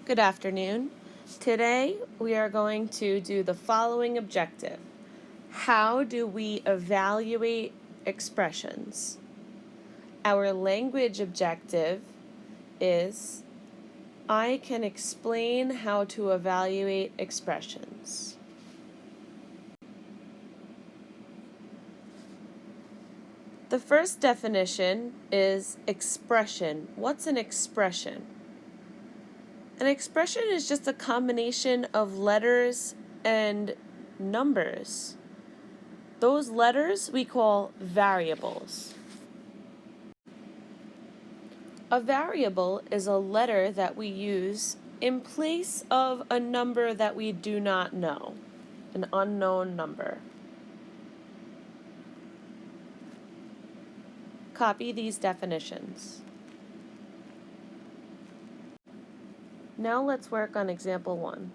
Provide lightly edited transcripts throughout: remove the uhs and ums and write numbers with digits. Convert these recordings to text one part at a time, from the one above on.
Good afternoon. Today we are going to do the following objective. How do we evaluate expressions? Our language objective is I can explain how to evaluate expressions. The first definition is expression. What's an expression? An expression is just a combination of letters and numbers. Those letters we call variables. A variable is a letter that we use in place of a number that we do not know, an unknown number. Copy these definitions. Now let's work on example 1.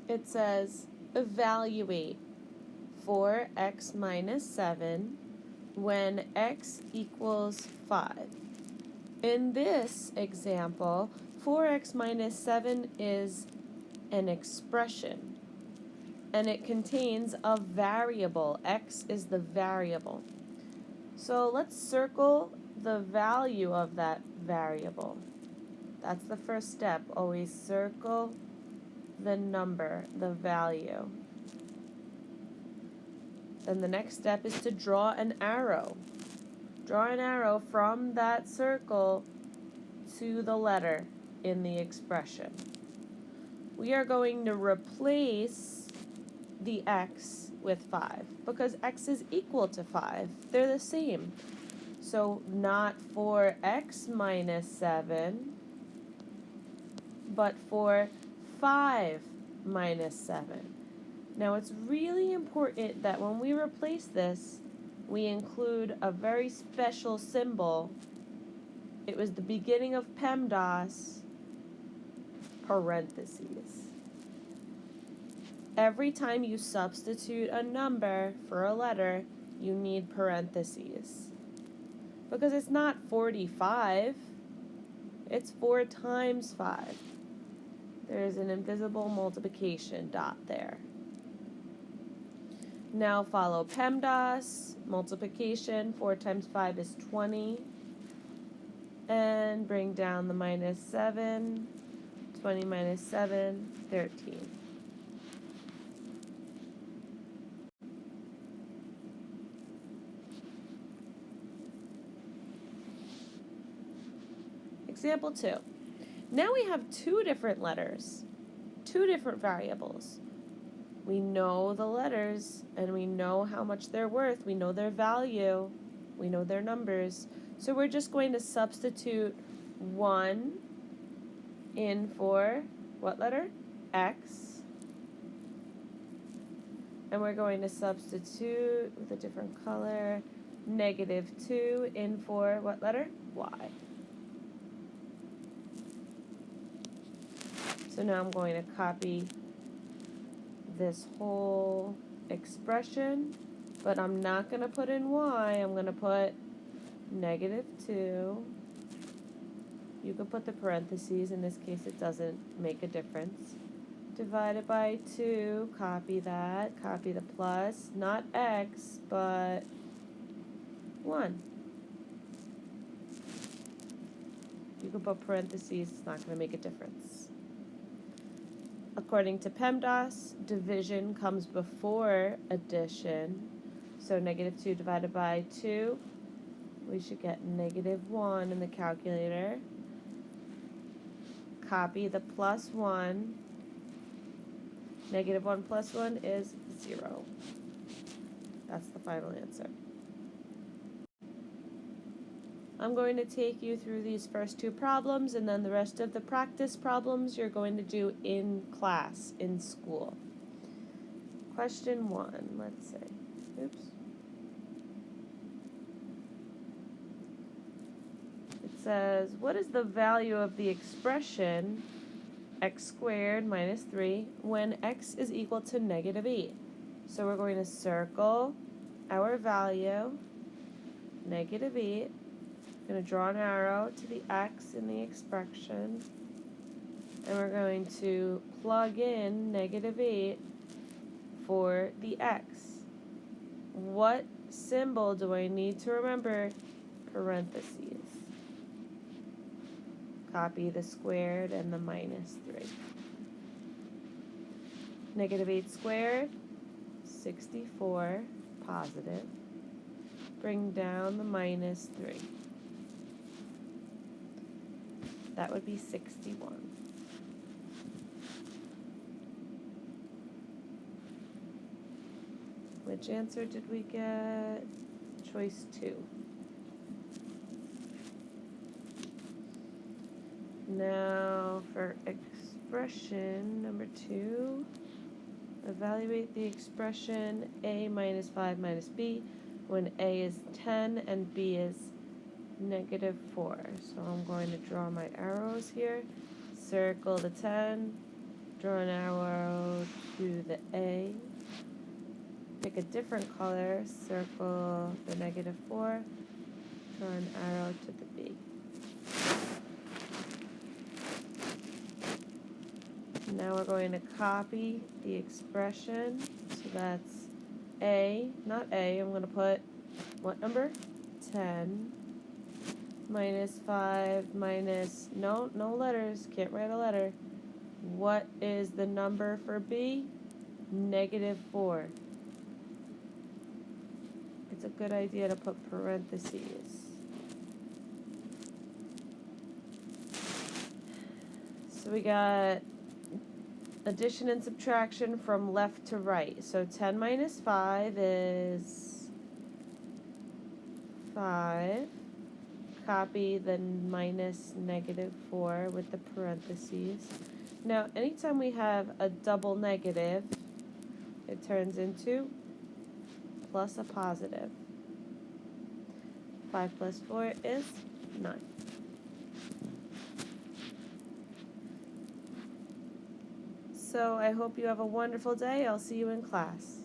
It says, evaluate 4x minus 7 when x equals 5. In this example, 4x minus 7 is an expression, and it contains a variable. X is the variable. So let's circle the value of that variable. That's the first step. Always circle the number, the value. Then the next step is to draw an arrow. Draw an arrow from that circle to the letter in the expression. We are going to replace the x with 5 because x is equal to 5. They're the same. So not for x minus 7, but for 5 minus 7. Now it's really important that when we replace this, we include a very special symbol. It was the beginning of PEMDAS, parentheses. Every time you substitute a number for a letter, you need parentheses. Because it's not 45, it's 4 times 5. There's an invisible multiplication dot there. Now follow PEMDAS, multiplication, 4 times 5 is 20. And bring down the minus 7, 20 minus 7, 13. Example 2. Now we have 2 different letters, 2 different variables. We know the letters, and we know how much they're worth. We know their value. We know their numbers. So we're just going to substitute 1 in for what letter? X. And we're going to substitute with a different color, negative 2 in for what letter? Y. So now I'm going to copy this whole expression, but I'm not going to put in y, I'm going to put negative 2. You could put the parentheses, in this case it doesn't make a difference. Divided by 2, copy that, copy the plus, not x, but 1. You could put parentheses, it's not going to make a difference. According to PEMDAS, division comes before addition. So negative 2 divided by 2, we should get negative 1 in the calculator. Copy the plus 1. Negative 1 plus 1 is 0. That's the final answer. I'm going to take you through these first 2 problems, and then the rest of the practice problems you're going to do in class, in school. Question 1, let's see. Oops. It says, what is the value of the expression x squared minus 3 when x is equal to negative 8? So we're going to circle our value, -8. I'm going to draw an arrow to the x in the expression. And we're going to plug in -8 for the x. What symbol do I need to remember? Parentheses. Copy the squared and the -3. -8 squared, 64, positive. Bring down the -3. That would be 61. Which answer did we get? Choice 2. Now for expression number 2, evaluate the expression a minus 5 minus b when a is 10 and b is -4. So I'm going to draw my arrows here, circle the 10, draw an arrow to the a, pick a different color, circle the -4, draw an arrow to the b. Now we're going to copy the expression, so that's a, not a, I'm going to put, what number? 10, minus 5, minus, no letters, can't write a letter. What is the number for b? -4. It's a good idea to put parentheses. So we got addition and subtraction from left to right. So 10 minus 5 is 5. Copy the minus -4 with the parentheses. Now, anytime we have a double negative, it turns into plus a positive. 5 plus 4 is 9. So I hope you have a wonderful day. I'll see you in class.